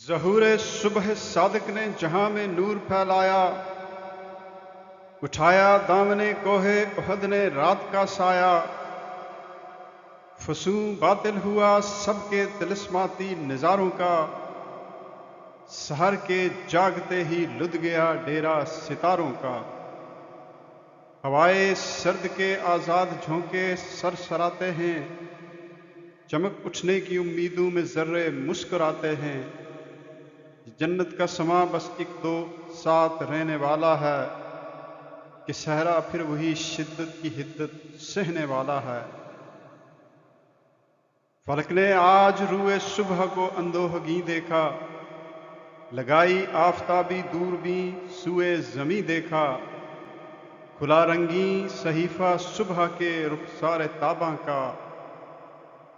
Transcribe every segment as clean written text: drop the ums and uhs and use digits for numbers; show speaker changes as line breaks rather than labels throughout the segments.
ظہور صبح صادق نے جہاں میں نور پھیلایا، اٹھایا دامن کوہ احد نے رات کا سایہ، فسوں باطل ہوا سب کے طلسماتی نظاروں کا، سحر کے جاگتے ہی لد گیا ڈیرا ستاروں کا، ہوائے سرد کے آزاد جھونکے سر سراتے ہیں، چمک اٹھنے کی امیدوں میں ذرے مسکراتے ہیں، جنت کا سما بس ایک دو ساتھ رہنے والا ہے، کہ صحرا پھر وہی شدت کی حدت سہنے والا ہے۔ فلک نے آج روئے صبح کو اندوہگیں دیکھا، لگائی آفتابی دوربیں سوئے زمیں دیکھا، کھلا رنگیں صحیفہ صبح کے رخسار تاباں کا،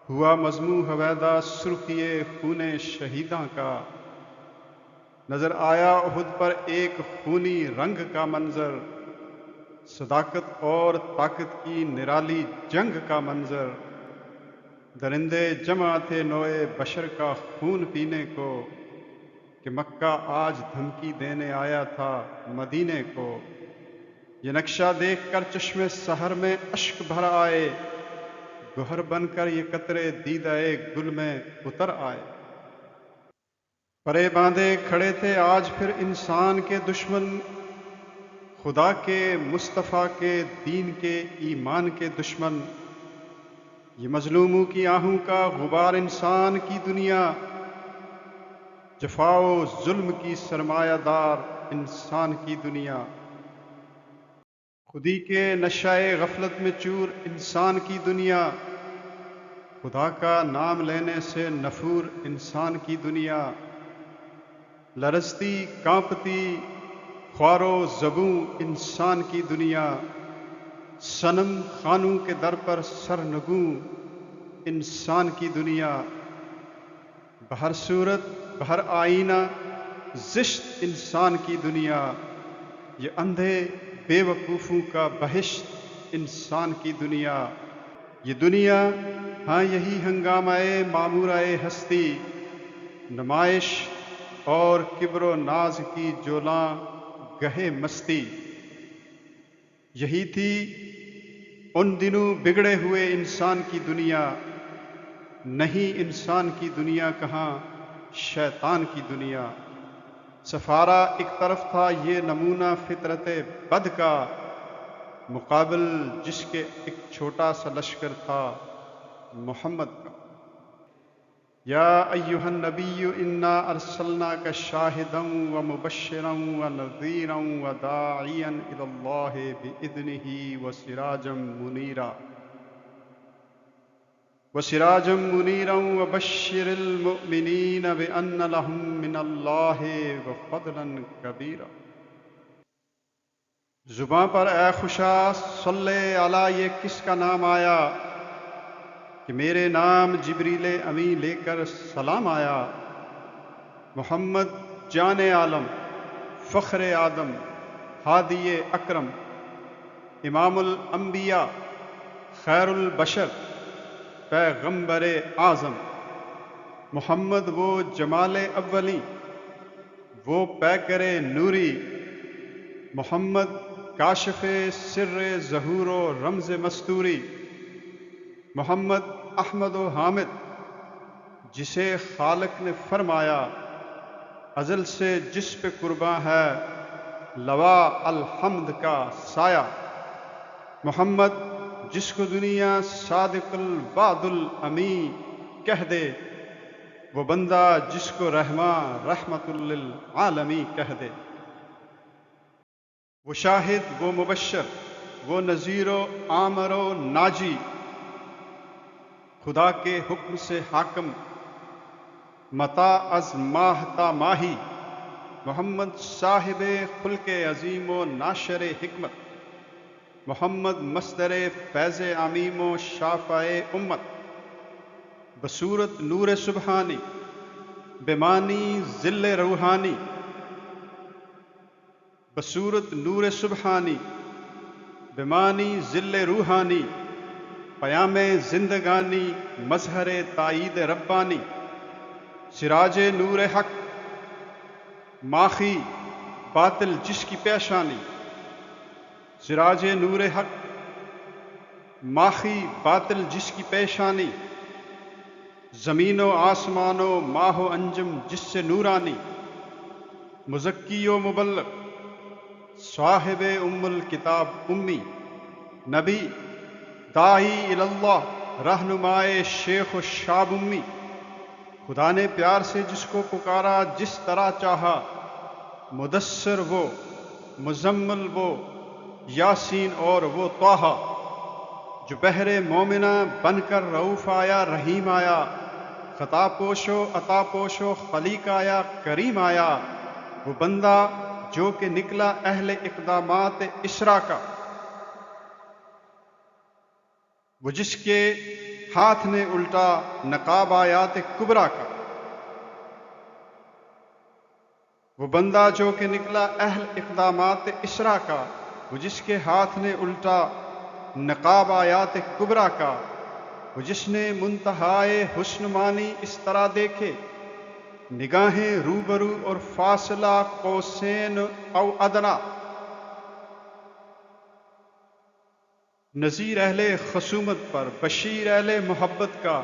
ہوا مضموں ہویدا سرخیے خون شہیداں کا، نظر آیا احد پر ایک خونی رنگ کا منظر، صداقت اور طاقت کی نرالی جنگ کا منظر، درندے جمع تھے نوئے بشر کا خون پینے کو، کہ مکہ آج دھمکی دینے آیا تھا مدینے کو، یہ نقشہ دیکھ کر چشمے سحر میں اشک بھر آئے، گوہر بن کر یہ قطرے دیدہ گل میں اتر آئے۔ پرے باندھے کھڑے تھے آج پھر انسان کے دشمن، خدا کے مصطفیٰ کے دین کے ایمان کے دشمن، یہ مظلوموں کی آہوں کا غبار انسان کی دنیا، جفا و ظلم کی سرمایہ دار انسان کی دنیا، خودی کے نشۂ غفلت میں چور انسان کی دنیا، خدا کا نام لینے سے نفور انسان کی دنیا، لرزتی کانپتی خوار و زبوں انسان کی دنیا، صنم خانوں کے در پر سرنگوں انسان کی دنیا، بہر صورت بہر آئینہ زشت انسان کی دنیا، یہ اندھے بے وقوفوں کا بہشت انسان کی دنیا، یہ دنیا ہاں یہی ہنگامہ معمورہ ہستی، نمائش اور کبر و ناز کی جولاں گہے مستی، یہی تھی ان دنوں بگڑے ہوئے انسان کی دنیا، نہیں انسان کی دنیا کہاں شیطان کی دنیا، سفارہ ایک طرف تھا یہ نمونہ فطرت بد کا، مقابل جس کے ایک چھوٹا سا لشکر تھا محمد کا۔ یا ایہا النبی انا ارسلناک شاہدا ومبشرا ونذیرا وداعیا الی اللہ باذنہ وسراجا منیرا وبشر المؤمنین بان لہم من اللہ فضلا کبیرا۔ زباں پر اے خوشا صلی علی یہ کس کا نام آیا، کہ میرے نام جبریل امین لے کر سلام آیا، محمد جان عالم فخر آدم ہادی اکرم، امام الانبیاء خیر البشر پیغمبر اعظم، محمد وہ جمال اولی وہ پیکر نوری، محمد کاشف سر ظہور و رمز مستوری، محمد احمد و حامد جسے خالق نے فرمایا ازل سے جس پہ قرباں ہے لوا الحمد کا سایہ، محمد جس کو دنیا صادق الوعد الامین کہہ دے، وہ بندہ جس کو رحماں رحمت للعالمین کہہ دے، وہ شاہد وہ مبشر وہ نذیر و آمر و ناجی، خدا کے حکم سے حاکم متا از ماہ تا ماہی، محمد صاحب خلق عظیم و ناشر حکمت، محمد مصدر فیض عمیم و شافع امت، بصورت نور سبحانی بمانی ذل روحانی، بصورت نور سبحانی بمانی ذل روحانی، پیام زندگانی مظہر تائید ربانی، سراج نور حق ماخی باطل جس کی پیشانی، سراج نور حق، ماخی باطل جس کی پیشانی، زمین و آسمان و ماہ و انجم جس سے نورانی، مزکی و مبلغ، صاحب ام الکتاب امی، نبی داعی اللہ، رہنمائے شیخ و شاب امی، خدا نے پیار سے جس کو پکارا جس طرح چاہا، مدثر وہ، مزمل وہ، یاسین اور وہ طٰہٰ، جو بحر مومنہ بن کر رؤوف آیا رحیم آیا، خطا پوش و عطا پوش و خلیق آیا کریم آیا، وہ بندہ جو کہ نکلا اہل اقدامات اسرا کا، وہ جس کے ہاتھ نے الٹا نقاب آیات کبریٰ کا، وہ بندہ جو کہ نکلا اہل اقدامات اسرا کا، وہ جس کے ہاتھ نے الٹا نقاب آیات کبریٰ کا، وہ جس نے منتہائے حسن مانی اس طرح دیکھے، نگاہیں روبرو اور فاصلہ قوسین او ادنا، نذیر اہل خصومت پر، بشیر اہل محبت کا،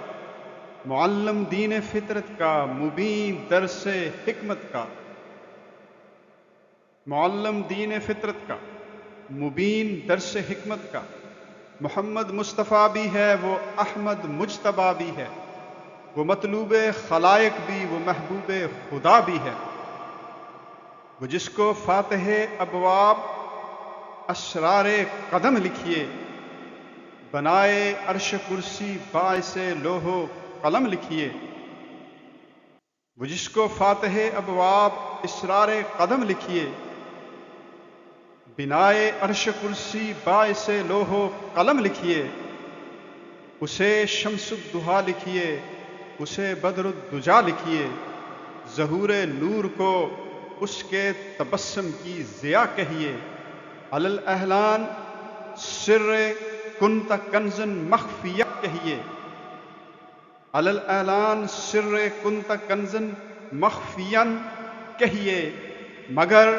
معلم دین فطرت کا، مبین درس حکمت کا، معلم دین فطرت کا، مبین درس حکمت کا، محمد مصطفیٰ بھی ہے وہ احمد مجتبیٰ بھی ہے، وہ مطلوب خلائق بھی وہ محبوب خدا بھی ہے، وہ جس کو فاتح ابواب اسرار قدم لکھیے، بنائے عرش کرسی باعث لوح و قلم لکھیے، وہ جس کو فاتح ابواب اسرار قدم لکھیے، بنائے عرش کرسی باعث لوح و قلم لکھیے، اسے شمس الضحیٰ لکھیے، اسے بدر الدجیٰ لکھیے، ظہور نور کو اس کے تبسم کی ضیاء کہیے، علی الاعلان سر کنت کنزا مخفیا کہیے، علی الاعلان سر کنت کنزا مخفیا کہیے، مگر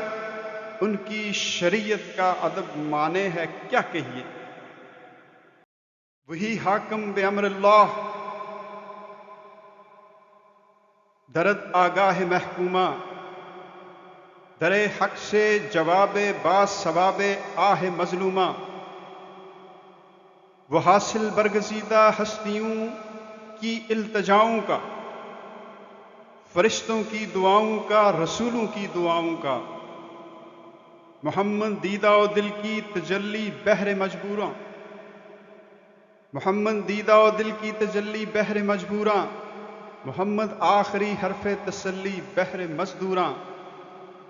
ان کی شریعت کا ادب مانے ہے کیا کہیے، وہی حاکم بامر اللہ، درد آگاہ محکومہ، در حق سے جواب با ثواب آہ مظلومہ، وہ حاصل برگزیدہ ہستیوں کی التجاؤں کا، فرشتوں کی دعاؤں کا، رسولوں کی دعاؤں کا، محمد دیدہ و دل کی تجلی بحر مجبوراں، محمد دیدہ و دل کی تجلی بحر مجبوراں، محمد آخری حرف تسلی بحر مزدوراں،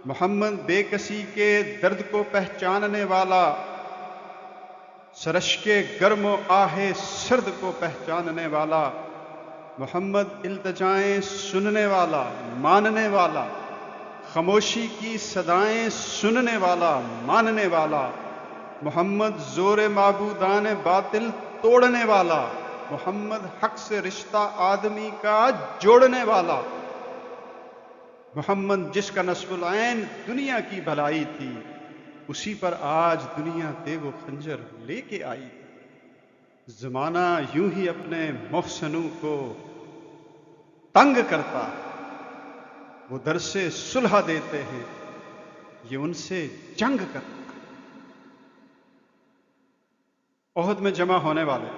محمد بے کسی کے درد کو پہچاننے والا، سرشک گرم و آہ سرد کو پہچاننے والا، محمد التجائیں سننے والا ماننے والا، خاموشی کی صدائیں سننے والا ماننے والا، محمد زور معبودان باطل توڑنے والا، محمد حق سے رشتہ آدمی کا جوڑنے والا، محمد جس کا نصب العین دنیا کی بھلائی تھی، اسی پر آج دنیا تیغ و خنجر لے کے آئی، زمانہ یوں ہی اپنے محسنوں کو تنگ کرتا ہے، وہ درس صلح دیتے ہیں، یہ ان سے جنگ کرتا ہے۔ احد میں جمع ہونے والے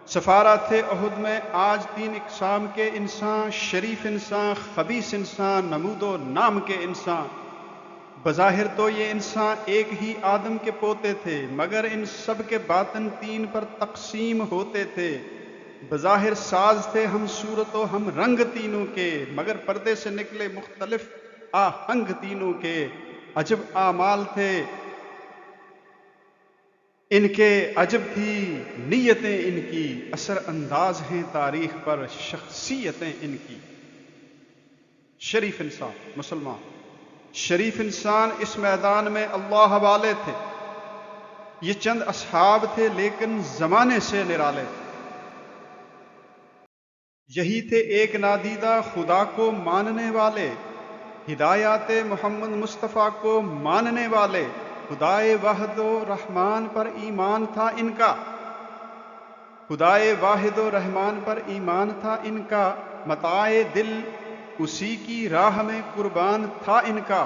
سفارہ تھے احد میں آج 3 اقسام کے انسان، شریف انسان، خبیث انسان، نمود و نام کے انسان۔ بظاہر تو یہ انسان ایک ہی آدم کے پوتے تھے، مگر ان سب کے باطن 3 پر تقسیم ہوتے تھے۔ بظاہر ساز تھے ہم صورت و ہم رنگ تینوں کے، مگر پردے سے نکلے مختلف آہنگ تینوں کے۔ عجب اعمال تھے ان کے، عجب تھی نیتیں ان کی، اثر انداز ہیں تاریخ پر شخصیتیں ان کی۔ شریف انسان، مسلمان شریف انسان اس میدان میں اللہ والے تھے۔ یہ چند اصحاب تھے لیکن زمانے سے نرالے تھے۔ یہی تھے ایک نادیدہ خدا کو ماننے والے، ہدایات محمد مصطفیٰ کو ماننے والے، خدائے واحد و رحمان پر ایمان تھا ان کا، خدائے واحد و رحمان پر ایمان تھا ان کا، متاع دل اسی کی راہ میں قربان تھا ان کا۔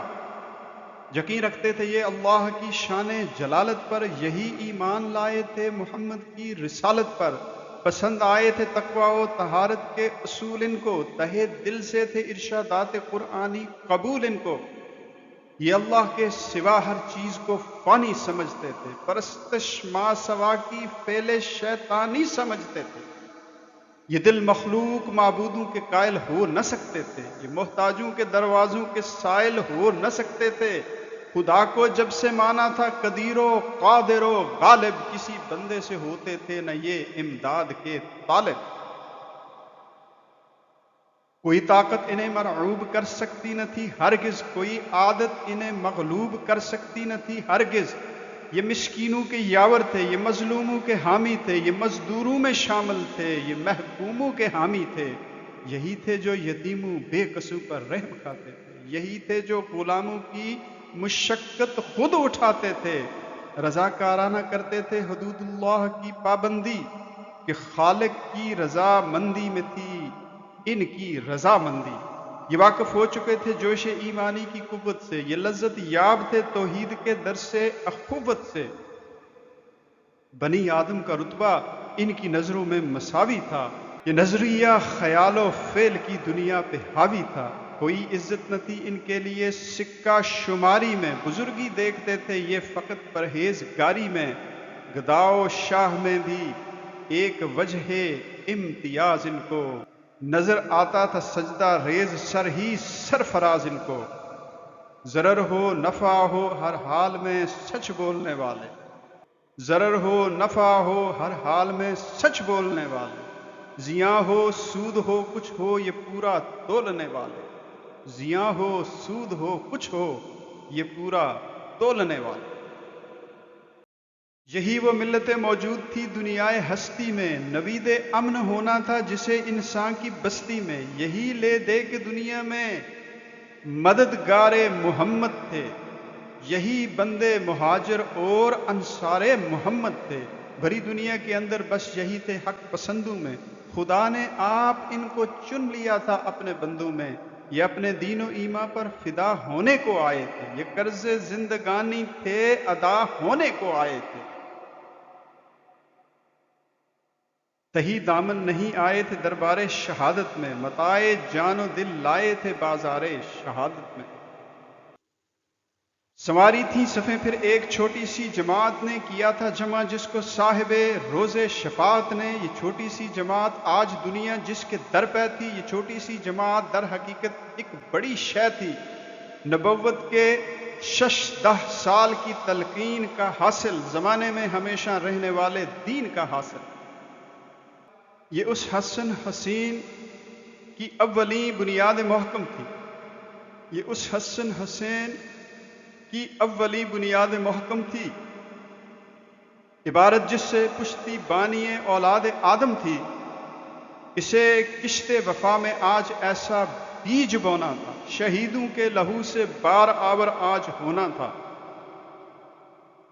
یقین رکھتے تھے یہ اللہ کی شان جلالت پر، یہی ایمان لائے تھے محمد کی رسالت پر، پسند آئے تھے تقوی و طہارت کے اصول ان کو، تہہ دل سے تھے ارشادات قرآنی قبول ان کو، یہ اللہ کے سوا ہر چیز کو فانی سمجھتے تھے، پرستش ما سوا کی فعل شیطانی سمجھتے تھے، یہ دل مخلوق معبودوں کے قائل ہو نہ سکتے تھے، یہ محتاجوں کے دروازوں کے سائل ہو نہ سکتے تھے، خدا کو جب سے مانا تھا قدیر و قادر و غالب، کسی بندے سے ہوتے تھے نہ یہ امداد کے طالب، کوئی طاقت انہیں مرعوب کر سکتی نہ تھی ہرگز، کوئی عادت انہیں مغلوب کر سکتی نہ تھی ہرگز، یہ مسکینوں کے یاور تھے، یہ مظلوموں کے حامی تھے، یہ مزدوروں میں شامل تھے، یہ محکوموں کے حامی تھے، یہی تھے جو یتیموں بے قصوں پر رحم کھاتے تھے، یہی تھے جو غلاموں کی مشقت خود اٹھاتے تھے، رضاکارانہ کرتے تھے حدود اللہ کی پابندی، کہ خالق کی رضا مندی میں تھی ان کی رضا مندی، یہ واقف ہو چکے تھے جوش ایمانی کی قوت سے، یہ لذت یاب تھے توحید کے درس سے اخوت سے، بنی آدم کا رتبہ ان کی نظروں میں مساوی تھا، یہ نظریہ خیال و فعل کی دنیا پہ حاوی تھا، کوئی عزت نہ تھی ان کے لیے سکہ شماری میں، بزرگی دیکھتے تھے یہ فقط پرہیزگاری میں، گدا و شاہ میں بھی ایک وجہ امتیاز ان کو، نظر آتا تھا سجدہ ریز سر ہی سرفراز ان کو، ضرر ہو نفع ہو ہر حال میں سچ بولنے والے، ضرر ہو نفع ہو ہر حال میں سچ بولنے والے، زیاں ہو سود ہو کچھ ہو یہ پورا تولنے والے، زیاں ہو سود ہو کچھ ہو یہ پورا تولنے والے، یہی وہ ملت موجود تھی دنیائے ہستی میں، نوید امن ہونا تھا جسے انسان کی بستی میں، یہی لے دے کے دنیا میں مددگار محمد تھے، یہی بندے مہاجر اور انصار محمد تھے، بھری دنیا کے اندر بس یہی تھے حق پسندوں میں، خدا نے آپ ان کو چن لیا تھا اپنے بندوں میں، یہ اپنے دین و ایمان پر فدا ہونے کو آئے تھے، یہ قرض زندگانی تھے ادا ہونے کو آئے تھے، تہی دامن نہیں آئے تھے دربار شہادت میں، متاع جان و دل لائے تھے بازار شہادت میں، سنواری تھی صفیں پھر ایک چھوٹی سی جماعت نے، کیا تھا جمع جس کو صاحب روز شفاعت نے، یہ چھوٹی سی جماعت آج دنیا جس کے در پہ تھی، یہ چھوٹی سی جماعت در حقیقت ایک بڑی شے تھی، نبوت کے 6-10 سال کی تلقین کا حاصل، زمانے میں ہمیشہ رہنے والے دین کا حاصل، یہ اس حسن حسین کی اولین بنیاد محکم تھی، یہ اس حسن حسین کی اولی بنیاد محکم تھی، عبارت جس سے پشتی بانی اولاد آدم تھی، اسے کشت وفا میں آج ایسا بیج بونا تھا، شہیدوں کے لہو سے بار آور آج ہونا تھا،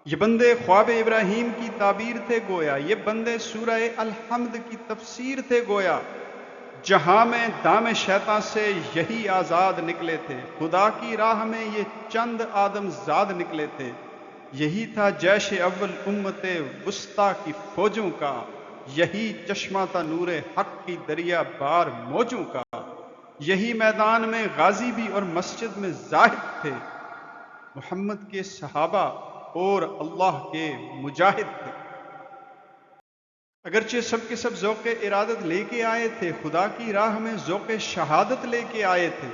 یہ بندے خواب ابراہیم کی تعبیر تھے گویا، یہ بندے سورہ الحمد کی تفسیر تھے گویا، جہاں میں دام شیطان سے یہی آزاد نکلے تھے، خدا کی راہ میں یہ چند آدم زاد نکلے تھے، یہی تھا جیش اول امت وسطیٰ کی فوجوں کا، یہی چشمہ تھا نور حق کی دریا بار موجوں کا، یہی میدان میں غازی بھی اور مسجد میں زاہد تھے، محمد کے صحابہ اور اللہ کے مجاہد تھے، اگرچہ سب کے سب ذوق ارادت لے کے آئے تھے، خدا کی راہ میں ذوق شہادت لے کے آئے تھے،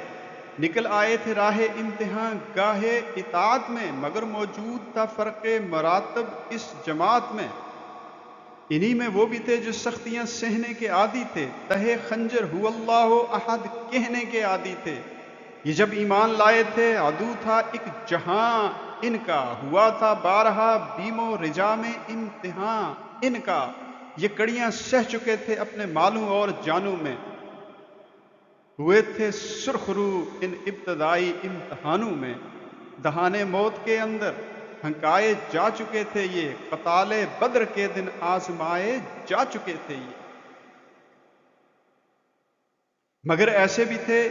نکل آئے تھے راہ امتحان گاہ اطاعت میں، مگر موجود تھا فرق مراتب اس جماعت میں، انہی میں وہ بھی تھے جو سختیاں سہنے کے عادی تھے، تہے خنجر ہو اللہ احد کہنے کے عادی تھے، یہ جب ایمان لائے تھے عدو تھا ایک جہاں ان کا، ہوا تھا بارہا بیم و رجا میں امتحان ان کا، یہ کڑیاں سہ چکے تھے اپنے مالوں اور جانوں میں، ہوئے تھے سرخ رو ان ابتدائی امتحانوں میں، دہانے موت کے اندر ہنکائے جا چکے تھے یہ، قتال بدر کے دن آزمائے جا چکے تھے یہ، مگر ایسے بھی تھے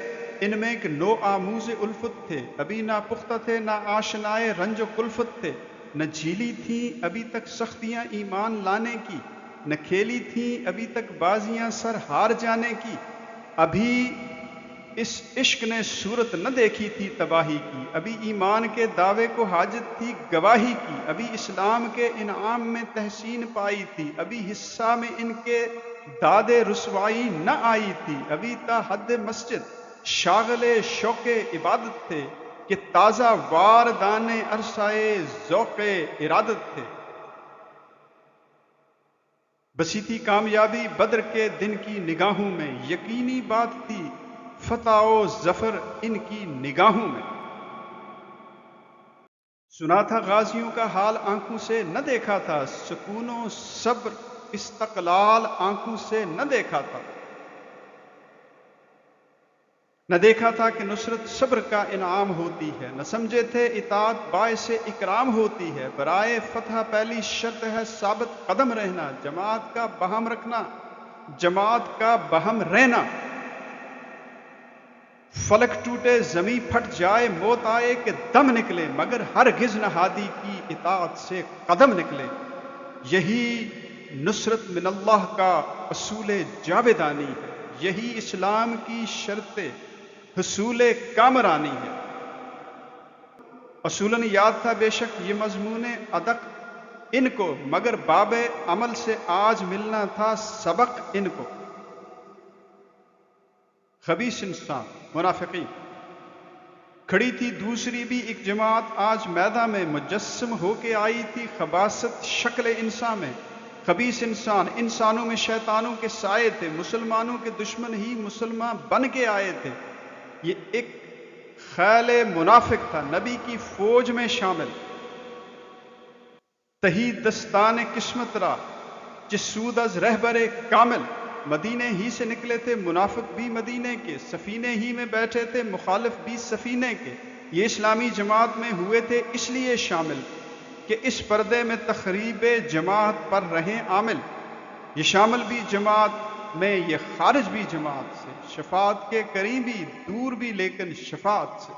ان میں کہ نو آموز الفت تھے، ابھی نہ پختہ تھے، نہ آشنائے رنج و کلفت تھے، نہ جھیلی تھیں ابھی تک سختیاں ایمان لانے کی، نہ کھیلی تھیں ابھی تک بازیاں سر ہار جانے کی، ابھی اس عشق نے صورت نہ دیکھی تھی تباہی کی، ابھی ایمان کے دعوے کو حاجت تھی گواہی کی، ابھی اسلام کے انعام میں تحسین پائی تھی، ابھی حصہ میں ان کے داد رسوائی نہ آئی تھی، ابھی تا حد مسجد شاغل شوق عبادت تھے کہ تازہ وار دانے عرصائے ذوق ارادت تھے، بسی تھی کامیابی بدر کے دن کی نگاہوں میں، یقینی بات تھی فتح و ظفر ان کی نگاہوں میں، سنا تھا غازیوں کا حال آنکھوں سے نہ دیکھا تھا، سکون و صبر استقلال آنکھوں سے نہ دیکھا تھا، نہ دیکھا تھا کہ نصرت صبر کا انعام ہوتی ہے، نہ سمجھے تھے اطاعت باعث اکرام ہوتی ہے، برائے فتح پہلی شرط ہے ثابت قدم رہنا، جماعت کا بہم رکھنا، جماعت کا بہم رہنا، فلک ٹوٹے زمیں پھٹ جائے موت آئے کہ دم نکلے، مگر ہرگز نہ ہادی کی اطاعت سے قدم نکلے، یہی نصرت من اللہ کا اصول جاویدانی ہے، یہی اسلام کی شرط حصول کامرانی ہے، اصولاً یاد تھا بے شک یہ مضمون ادق ان کو، مگر باب عمل سے آج ملنا تھا سبق ان کو، خبیث انسان منافقین، کھڑی تھی دوسری بھی ایک جماعت آج میدان میں، مجسم ہو کے آئی تھی خباثت شکل انسان میں، خبیث انسان انسانوں میں شیطانوں کے سائے تھے، مسلمانوں کے دشمن ہی مسلمان بن کے آئے تھے، یہ ایک خیل منافق تھا نبی کی فوج میں شامل، تہی دستان قسمت را جسود از رہبر کامل، مدینے ہی سے نکلے تھے منافق بھی مدینے کے، سفینے ہی میں بیٹھے تھے مخالف بھی سفینے کے، یہ اسلامی جماعت میں ہوئے تھے اس لیے شامل کہ اس پردے میں تخریب جماعت پر رہیں عامل، یہ شامل بھی جماعت میں یہ خارج بھی جماعت سے، شفاعت کے قریب بھی دور بھی لیکن شفاعت سے،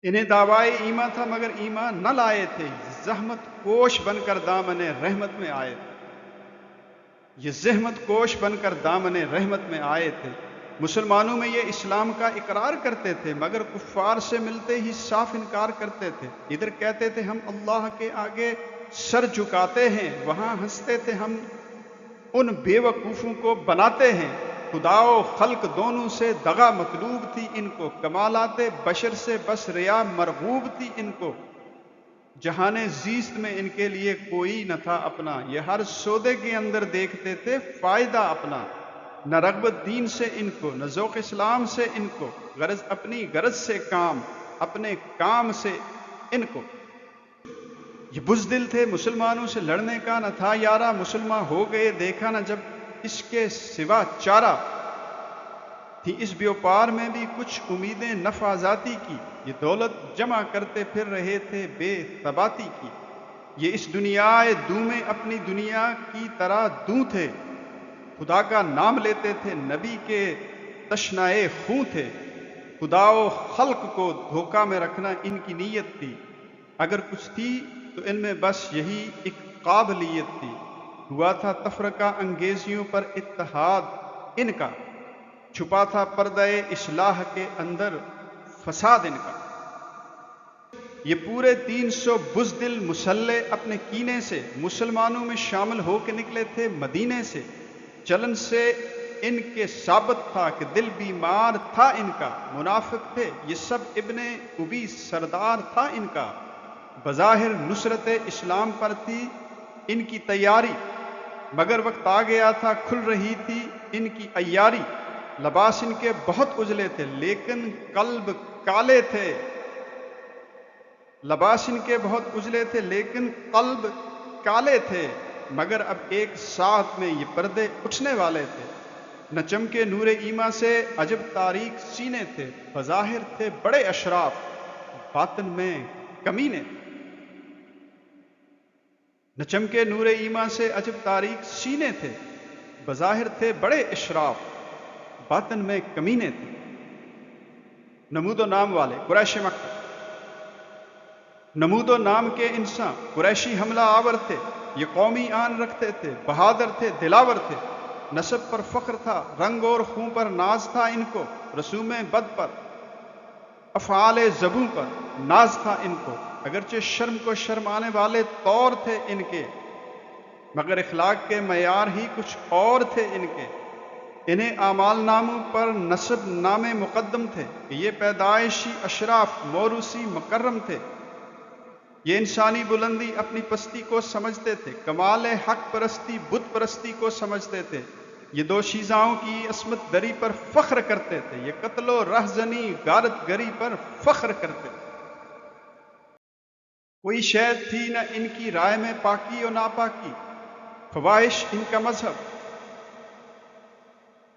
انہیں دعوائے ایمان تھا مگر ایمان نہ لائے تھے، زحمت کوش بن کر دامن رحمت میں آئے تھے، یہ زحمت کوش بن کر دامن رحمت میں آئے تھے، مسلمانوں میں یہ اسلام کا اقرار کرتے تھے مگر کفار سے ملتے ہی صاف انکار کرتے تھے، ادھر کہتے تھے ہم اللہ کے آگے سر جھکاتے ہیں، وہاں ہنستے تھے ہم ان بے وقوفوں کو بناتے ہیں، خدا و خلق دونوں سے دغا مطلوب تھی ان کو، کمالات بشر سے بس ریا مرغوب تھی ان کو، جہان زیست میں ان کے لیے کوئی نہ تھا اپنا، یہ ہر سودے کے اندر دیکھتے تھے فائدہ اپنا، نہ رغبت دین سے ان کو، نہ ذوق اسلام سے ان کو، غرض اپنی غرض سے کام، اپنے کام سے ان کو، یہ بزدل تھے مسلمانوں سے لڑنے کا نہ تھا یارہ، مسلمان ہو گئے دیکھا نہ جب اس کے سوا چارہ، تھی اس بیوپار میں بھی کچھ امیدیں نفع ذاتی کی، یہ دولت جمع کرتے پھر رہے تھے بے ثباتی کی، یہ اس دنیا دوں میں اپنی دنیا کی طرح دوں تھے، خدا کا نام لیتے تھے نبی کے تشنائے خوں تھے، خدا و خلق کو دھوکہ میں رکھنا ان کی نیت تھی، اگر کچھ تھی تو ان میں بس یہی ایک قابلیت تھی، ہوا تھا تفرقہ انگیزیوں پر اتحاد ان کا، چھپا تھا پردہ اصلاح کے اندر فساد ان کا، یہ پورے 300 بزدل مسلح اپنے کینے سے مسلمانوں میں شامل ہو کے نکلے تھے مدینے سے، چلن سے ان کے ثابت تھا کہ دل بیمار تھا ان کا، منافق تھے یہ سب ابن ابی سردار تھا ان کا، بظاہر نصرت اسلام پر تھی ان کی تیاری، مگر وقت آ گیا تھا کھل رہی تھی ان کی عیاری، لباس ان کے بہت اجلے تھے لیکن قلب کالے تھے، لباس ان کے بہت اجلے تھے لیکن قلب کالے تھے، مگر اب ایک ساتھ میں یہ پردے اٹھنے والے تھے، نہ چمکے نور ایما سے عجب تاریک سینے تھے، بظاہر تھے بڑے اشراف، باطن میں کمینے تھے۔ نہ چمکے نور ایما سے عجب تاریک سینے تھے، بظاہر تھے بڑے اشراف، باطن میں کمینے تھے۔ نمود و نام والے قریش مکہ، نمود و نام کے انسان قریشی حملہ آور تھے، یہ قومی آن رکھتے تھے، بہادر تھے دلاور تھے، نسب پر فخر تھا، رنگ اور خون پر ناز تھا ان کو، رسوم بد پر افعال زبوں پر ناز تھا ان کو، اگرچہ شرم کو شرمانے والے طور تھے ان کے، مگر اخلاق کے معیار ہی کچھ اور تھے ان کے۔ انہیں اعمال ناموں پر نسب نامے مقدم تھے کہ یہ پیدائشی اشراف موروثی مکرم تھے۔ یہ انسانی بلندی اپنی پستی کو سمجھتے تھے، کمال حق پرستی بت پرستی کو سمجھتے تھے۔ یہ دو شیزاؤں کی عصمت دری پر فخر کرتے تھے، یہ قتل و رہزنی غارت گری پر فخر کرتے تھے۔ کوئی شے تھی نہ ان کی رائے میں پاکی و ناپاکی، فواہش ان کا مذہب،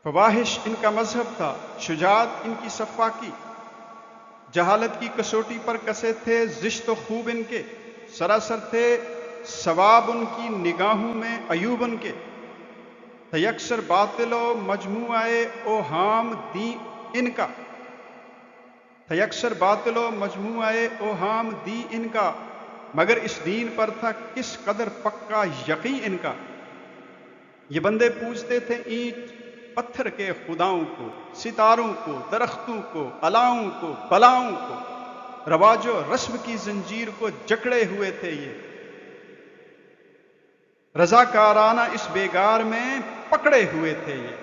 فواہش ان کا مذہب تھا، شجاعت ان کی سفاکی، جہالت کی کسوٹی پر کسے تھے زشت و خوب ان کے، سراسر تھے ثواب ان کی نگاہوں میں عیوب ان کے، تیکسر باطل و مجموعہ اوہام دین ان کا، تیکسر باطل و مجموعہ اوہام دی ان کا، مگر اس دین پر تھا کس قدر پکا یقین ان کا۔ یہ بندے پوجتے تھے اینٹ پتھر کے خداؤں کو، ستاروں کو، درختوں کو، الاؤں کو، بلاؤں کو، رواج و رسم کی زنجیر کو جکڑے ہوئے تھے یہ، رضاکارانہ اس بیگار میں پکڑے ہوئے تھے یہ۔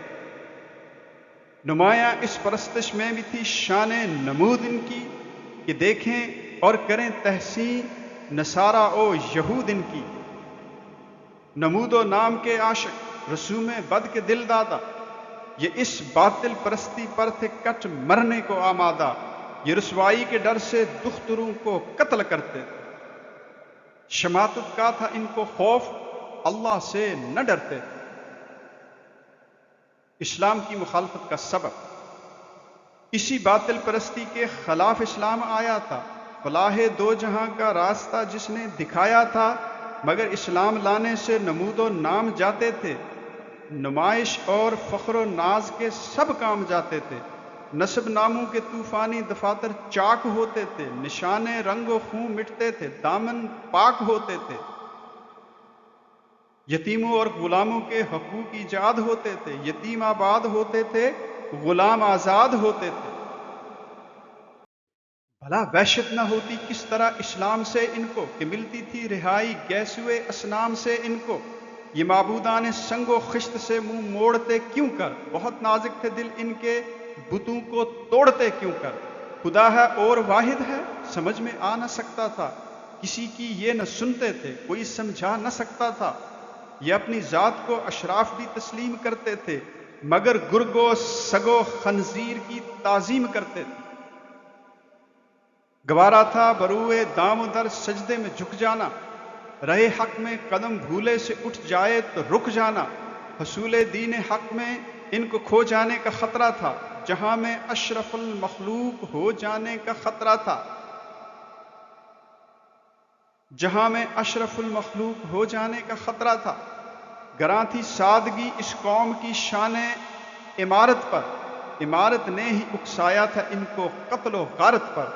نمایاں اس پرستش میں بھی تھی شان نمود ان کی، کہ دیکھیں اور کریں تحسین نصارہ و یہود ان کی۔ نمود و نام کے عاشق، رسوم بد کے دل دادا، یہ اس باطل پرستی پر تھے کٹ مرنے کو آمادہ، یہ رسوائی کے ڈر سے دختروں کو قتل کرتے تھے۔ شماتت کا تھا ان کو خوف، اللہ سے نہ ڈرتے تھے۔ اسلام کی مخالفت کا سبب، اسی باطل پرستی کے خلاف اسلام آیا تھا، فلاح دو جہاں کا راستہ جس نے دکھایا تھا، مگر اسلام لانے سے نمود و نام جاتے تھے، نمائش اور فخر و ناز کے سب کام جاتے تھے، نسب ناموں کے طوفانی دفاتر چاک ہوتے تھے، نشانے رنگ و خون مٹتے تھے، دامن پاک ہوتے تھے، یتیموں اور غلاموں کے حقوق ایجاد ہوتے تھے، یتیم آباد ہوتے تھے، غلام آزاد ہوتے تھے۔ بھلا وحشت نہ ہوتی کس طرح اسلام سے ان کو، کہ ملتی تھی رہائی گیسوئے اسنام سے ان کو، یہ معبودان سنگ و خشت سے منہ موڑتے کیوں کر، بہت نازک تھے دل ان کے بتوں کو توڑتے کیوں کر۔ خدا ہے اور واحد ہے سمجھ میں آ نہ سکتا تھا، کسی کی یہ نہ سنتے تھے، کوئی سمجھا نہ سکتا تھا۔ یہ اپنی ذات کو اشراف بھی تسلیم کرتے تھے، مگر گرگ و سگ و خنزیر کی تعظیم کرتے تھے۔ گوارا تھا بروئے دام و در سجدے میں جھک جانا، رہے حق میں قدم بھولے سے اٹھ جائے تو رک جانا، حصول دین حق میں ان کو کھو جانے کا خطرہ تھا، جہاں میں اشرف المخلوق ہو جانے کا خطرہ تھا، جہاں میں اشرف المخلوق ہو جانے کا خطرہ تھا۔ گراں تھی سادگی اس قوم کی شان عمارت پر، عمارت نے ہی اکسایا تھا ان کو قتل و غارت پر۔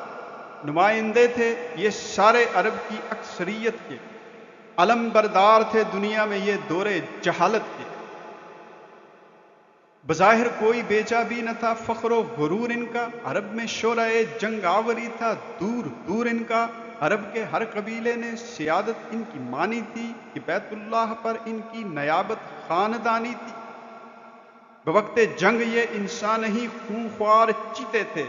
نمائندے تھے یہ سارے عرب کی اکثریت کے، علم بردار تھے دنیا میں یہ دور جہالت کے۔ بظاہر کوئی بیچا بھی نہ تھا فخر و غرور ان کا، عرب میں شعلہ جنگ آوری تھا دور دور ان کا، عرب کے ہر قبیلے نے سیادت ان کی مانی تھی، کہ بیت اللہ پر ان کی نیابت خاندانی تھی۔ بوقت جنگ یہ انسان ہی خون خوار چیتے تھے،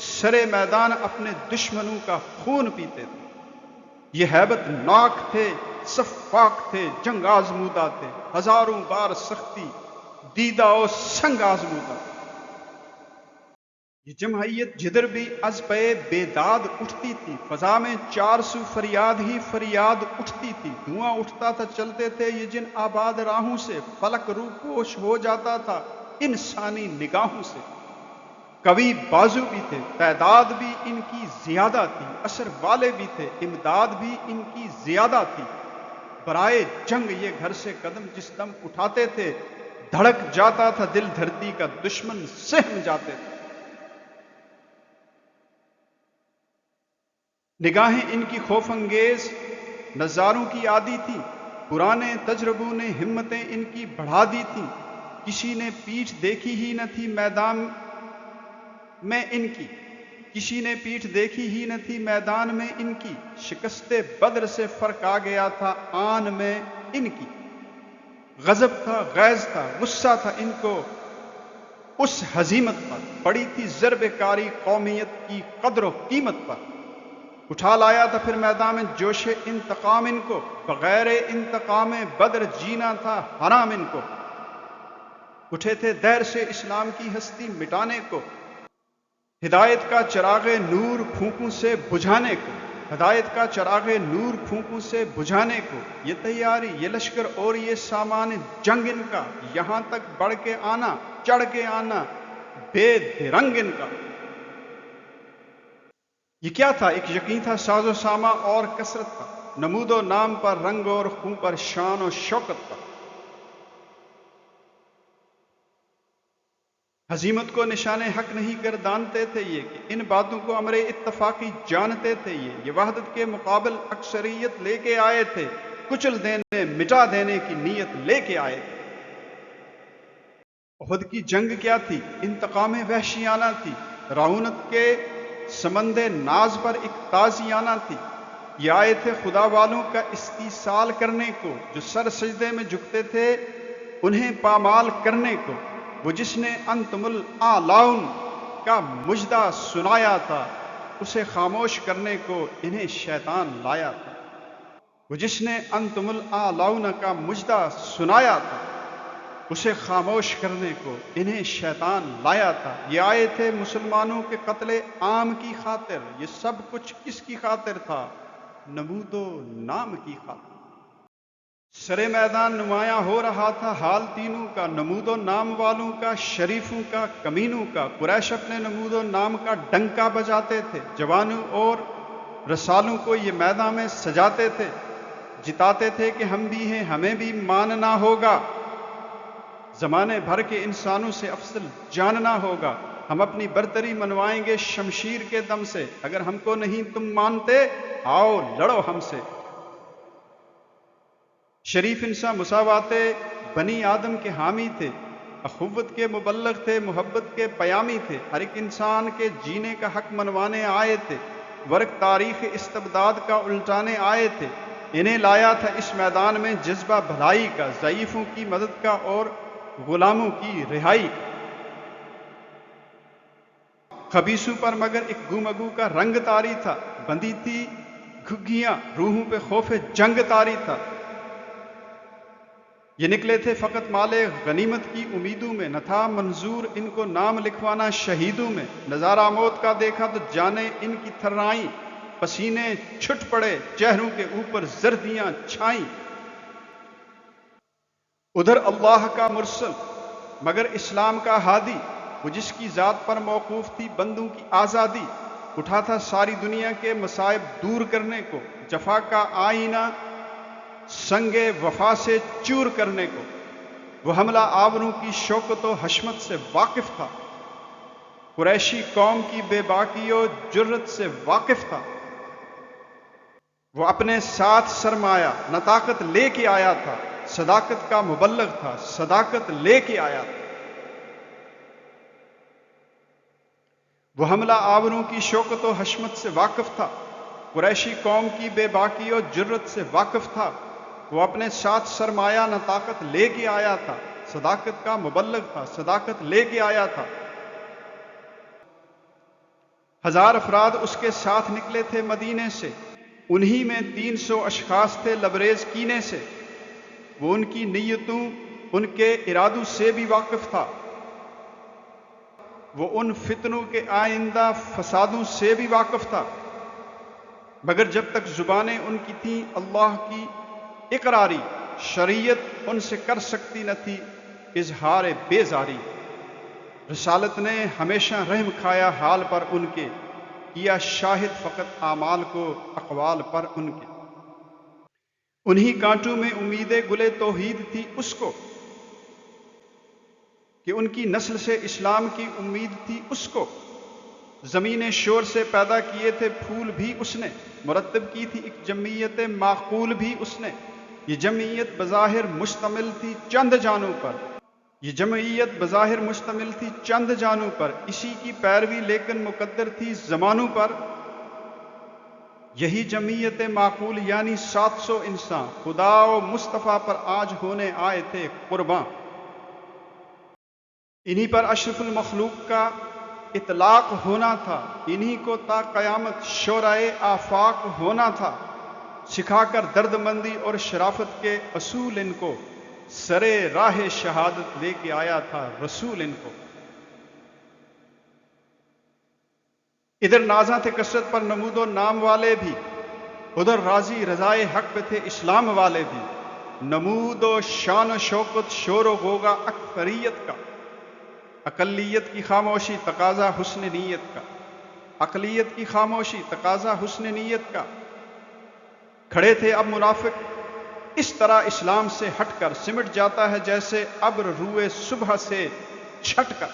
سرے میدان اپنے دشمنوں کا خون پیتے تھے۔ یہ ہیبت ناک تھے، سفاک تھے، جنگ آزمودہ تھے، ہزاروں بار سختی دیدہ و سنگ آزمودہ۔ یہ جمعیت جدھر بھی از پہ بیداد اٹھتی تھی، فضا میں 400 فریاد ہی فریاد اٹھتی تھی، دھواں اٹھتا تھا چلتے تھے یہ جن آباد راہوں سے، فلک روپوش ہو جاتا تھا انسانی نگاہوں سے قوی بازو بھی تھے، تعداد بھی ان کی زیادہ تھی، اثر والے بھی تھے، امداد بھی ان کی زیادہ تھی۔ برائے جنگ یہ گھر سے قدم جس دم اٹھاتے تھے، دھڑک جاتا تھا دل دھرتی کا، دشمن سہم جاتے تھے۔ نگاہیں ان کی خوف انگیز نظاروں کی عادی تھی، پرانے تجربوں نے ہمتیں ان کی بڑھا دی تھیں۔ کسی نے پیٹھ دیکھی ہی نہ تھی میدان میں ان کی، کسی نے پیٹھ دیکھی ہی نہ تھی میدان میں ان کی، شکست بدر سے فرق آ گیا تھا آن میں ان کی۔ غضب تھا، غیظ تھا، غصہ تھا ان کو اس ہزیمت پر، پڑی تھی ضرب کاری قومیت کی قدر و قیمت پر۔ اٹھا لایا تھا پھر میدان میں جوش انتقام ان کو، بغیر انتقام بدر جینا تھا حرام ان کو۔ اٹھے تھے دیر سے اسلام کی ہستی مٹانے کو، ہدایت کا چراغ نور پھونکوں سے بجھانے کو، ہدایت کا چراغ نور پھونکوں سے بجھانے کو۔ یہ تیاری، یہ لشکر اور یہ سامان جنگ ان کا، یہاں تک بڑھ کے آنا، چڑھ کے آنا بے درنگ ان کا۔ یہ کیا تھا؟ ایک یقین تھا، ساز و ساما اور کثرت کا، نمود و نام پر، رنگ اور خون پر، شان و شوکت کا۔ ہزیمت کو نشان حق نہیں گردانتے تھے یہ، کہ ان باتوں کو امر اتفاقی جانتے تھے یہ وحدت کے مقابل اکثریت لے کے آئے تھے، کچل دینے، مٹا دینے کی نیت لے کے آئے تھے۔ احد کی جنگ کیا تھی؟ انتقام وحشیانہ تھی، رعونت کے سمند ناز پر ایک تازیانہ تھی۔ یہ آئے تھے خدا والوں کا استیصال کرنے کو، جو سر سجدے میں جھکتے تھے انہیں پامال کرنے کو۔ وہ جس نے انتم الاعلون کا مجدہ سنایا تھا، اسے خاموش کرنے کو انہیں شیطان لایا تھا۔ وہ جس نے انتم الاعلون کا مجدہ سنایا تھا، اسے خاموش کرنے کو انہیں شیطان لایا تھا۔ یہ آئے تھے مسلمانوں کے قتل عام کی خاطر، یہ سب کچھ کس کی خاطر تھا؟ نمود و نام کی خاطر۔ سرے میدان نمایاں ہو رہا تھا حال تینوں کا، نمود و نام والوں کا، شریفوں کا، کمینوں کا۔ قریش اپنے نمود و نام کا ڈنکا بجاتے تھے، جوانوں اور رسالوں کو یہ میدان میں سجاتے تھے، جتاتے تھے کہ ہم بھی ہیں، ہمیں بھی ماننا ہوگا، زمانے بھر کے انسانوں سے افضل جاننا ہوگا، ہم اپنی برتری منوائیں گے شمشیر کے دم سے، اگر ہم کو نہیں تم مانتے آؤ لڑو ہم سے۔ شریف انسان مساوات بنی آدم کے حامی تھے، اخوت کے مبلغ تھے، محبت کے پیامی تھے، ہر ایک انسان کے جینے کا حق منوانے آئے تھے، ورق تاریخ استبداد کا الٹانے آئے تھے۔ انہیں لایا تھا اس میدان میں جذبہ بھلائی کا، ضعیفوں کی مدد کا اور غلاموں کی رہائی کا۔ خبیثوں پر مگر ایک گومگو کا رنگ طاری تھا، بندی تھی گھگیاں روحوں پہ خوف جنگ طاری تھا۔ یہ نکلے تھے فقط مال غنیمت کی امیدوں میں، نہ تھا منظور ان کو نام لکھوانا شہیدوں میں۔ نظارہ موت کا دیکھا تو جانیں ان کی تھرائیں، پسینے چھٹ پڑے چہروں کے اوپر زردیاں چھائیں۔ ادھر اللہ کا مرسل مگر اسلام کا ہادی، وہ جس کی ذات پر موقوف تھی بندوں کی آزادی، اٹھا تھا ساری دنیا کے مصائب دور کرنے کو، جفا کا آئینہ سنگ وفا سے چور کرنے کو۔ وہ حملہ آوروں کی شوکت و حشمت سے واقف تھا، قریشی قوم کی بے باکی و جرت سے واقف تھا۔ وہ اپنے ساتھ سرمایہ نہ طاقت لے کے آیا تھا، صداقت کا مبلغ تھا، صداقت لے کے آیا تھا۔ وہ حملہ آوروں کی شوکت و حشمت سے واقف تھا، قریشی قوم کی بے باکی و جرت سے واقف تھا۔ وہ اپنے ساتھ سرمایہ نہ طاقت لے کے آیا تھا، صداقت کا مبلغ تھا، صداقت لے کے آیا تھا۔ 1000 افراد اس کے ساتھ نکلے تھے مدینے سے، انہی میں 300 اشخاص تھے لبریز کینے سے۔ وہ ان کی نیتوں، ان کے ارادوں سے بھی واقف تھا، وہ ان فتنوں کے آئندہ فسادوں سے بھی واقف تھا، مگر جب تک زبانیں ان کی تھیں اللہ کی اقراری، شریعت ان سے کر سکتی نہ تھی اظہار بیزاری۔ رسالت نے ہمیشہ رحم کھایا حال پر ان کے، کیا شاہد فقط اعمال کو اقوال پر ان کے۔ انہی کانٹوں میں امید گلے توحید تھی اس کو، کہ ان کی نسل سے اسلام کی امید تھی اس کو۔ زمین شور سے پیدا کیے تھے پھول بھی اس نے، مرتب کی تھی ایک جمعیت معقول بھی اس نے۔ یہ جمعیت بظاہر مشتمل تھی چند جانوں پر، یہ جمعیت بظاہر مشتمل تھی چند جانوں پر، اسی کی پیروی لیکن مقدر تھی زمانوں پر۔ یہی جمعیت معقول یعنی 700 انسان خدا و مصطفیٰ پر آج ہونے آئے تھے قرباں۔ انہی پر اشرف المخلوق کا اطلاق ہونا تھا، انہی کو تا قیامت شورائے آفاق ہونا تھا۔ سکھا کر درد مندی اور شرافت کے اصول ان کو، سرے راہ شہادت لے کے آیا تھا رسول ان کو۔ ادھر نازاں تھے کثرت پر نمود و نام والے بھی، ادھر راضی رضائے حق پہ تھے اسلام والے بھی۔ نمود و شان و شوکت شور و غوغا اکثریت کا، اقلیت کی خاموشی تقاضا حسن نیت کا، اقلیت کی خاموشی تقاضا حسن نیت کا۔ کھڑے تھے اب منافق اس طرح اسلام سے ہٹ کر، سمٹ جاتا ہے جیسے ابر روئے صبح سے چھٹ کر۔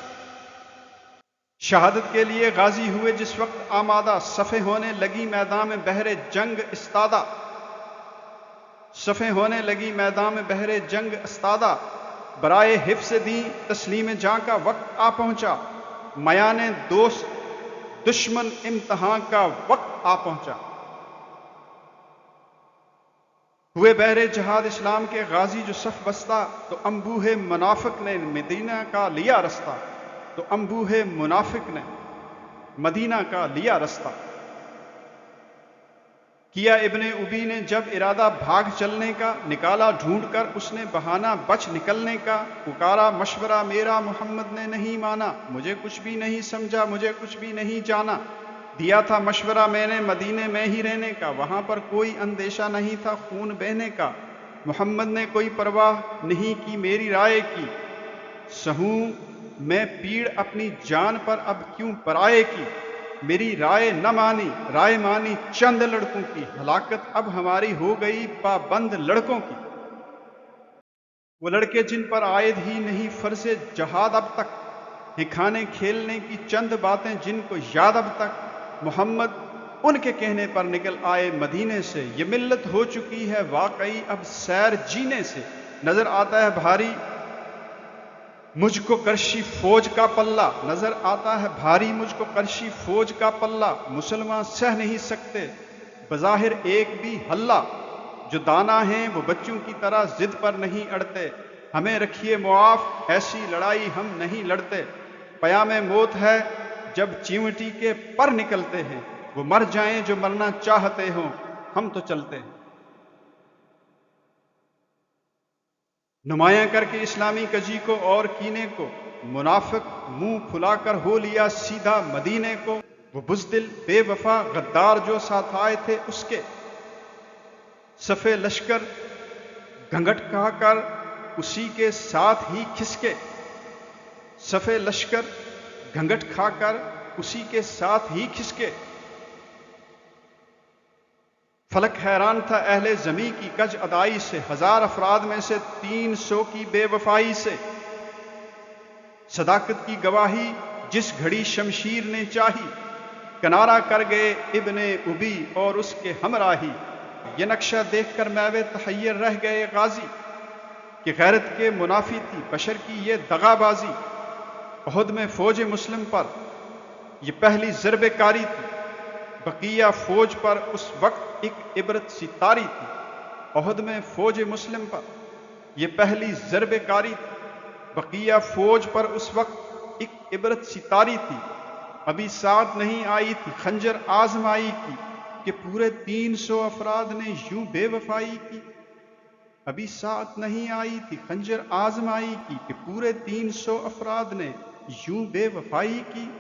شہادت کے لیے غازی ہوئے جس وقت آمادہ، صفیں ہونے لگی میدان میں بہر جنگ استادہ، صفیں ہونے لگی میدان میں بہر جنگ استادہ۔ برائے حفظ دین تسلیم جاں کا وقت آ پہنچا، میان دوست دشمن امتحان کا وقت آ پہنچا۔ ہوئے بحر جہاد اسلام کے غازی جو صف بستہ، تو انبوہ منافق نے مدینہ کا لیا رستہ، تو انبوہ منافق نے مدینہ کا لیا رستہ۔ کیا ابن ابی نے جب ارادہ بھاگ چلنے کا، نکالا ڈھونڈ کر اس نے بہانہ بچ نکلنے کا۔ پکارا مشورہ میرا محمد نے نہیں مانا، مجھے کچھ بھی نہیں سمجھا مجھے کچھ بھی نہیں جانا۔ دیا تھا مشورہ میں نے مدینے میں ہی رہنے کا، وہاں پر کوئی اندیشہ نہیں تھا خون بہنے کا۔ محمد نے کوئی پرواہ نہیں کی میری رائے کی، سہوں میں پیڑ اپنی جان پر اب کیوں پرائے کی۔ میری رائے نہ مانی، رائے مانی چند لڑکوں کی، ہلاکت اب ہماری ہو گئی پابند لڑکوں کی۔ وہ لڑکے جن پر عائد ہی نہیں فرض جہاد اب تک، ہیں کھانے کھیلنے کی چند باتیں جن کو یاد اب تک۔ محمد ان کے کہنے پر نکل آئے مدینے سے، یہ ملت ہو چکی ہے واقعی اب سیر جینے سے۔ نظر آتا ہے بھاری مجھ کو کرشی فوج کا پلہ، نظر آتا ہے بھاری مجھ کو کرشی فوج کا پلہ۔ مسلمان سہ نہیں سکتے بظاہر ایک بھی حلہ، جو دانا ہیں وہ بچوں کی طرح ضد پر نہیں اڑتے۔ ہمیں رکھیے معاف ایسی لڑائی ہم نہیں لڑتے۔ پیام موت ہے جب چیونٹی کے پر نکلتے ہیں، وہ مر جائیں جو مرنا چاہتے ہوں، ہم تو چلتے ہیں۔ نمایاں کر کے اسلامی کجی کو اور کینے کو، منافق منہ پھلا کر ہو لیا سیدھا مدینے کو۔ وہ بزدل بے وفا غدار جو ساتھ آئے تھے اس کے، صفِ لشکر گھنگھٹ کھا کر اسی کے ساتھ ہی کھسکے۔ صفِ لشکر گھنگھٹ کھا کر اسی کے ساتھ ہی کھسکے۔ فلک حیران تھا اہل زمیں کی کج ادائی سے، 1000 افراد میں سے 300 کی بے وفائی سے۔ صداقت کی گواہی جس گھڑی شمشیر نے چاہی، کنارہ کر گئے ابن ابی اور اس کے ہمراہی۔ یہ نقشہ دیکھ کر میوے تحیر رہ گئے غازی، کہ غیرت کے منافی تھی بشر کی یہ دغا بازی۔ احد میں فوج مسلم پر یہ پہلی ضرب کاری تھی، بقیہ فوج پر اس وقت ایک عبرت سی تاری تھی۔ احد میں فوج مسلم پر یہ پہلی ضرب کاری تھی، بقیہ فوج پر اس وقت ایک عبرت سی تاری تھی۔ ابھی ساتھ نہیں آئی تھی خنجر آزمائی کی، کہ پورے 300 افراد نے یوں بے وفائی کی۔ ابھی ساتھ نہیں آئی تھی خنجر آزمائی کی، کہ پورے 300 افراد نے یوں بے وفائی کی۔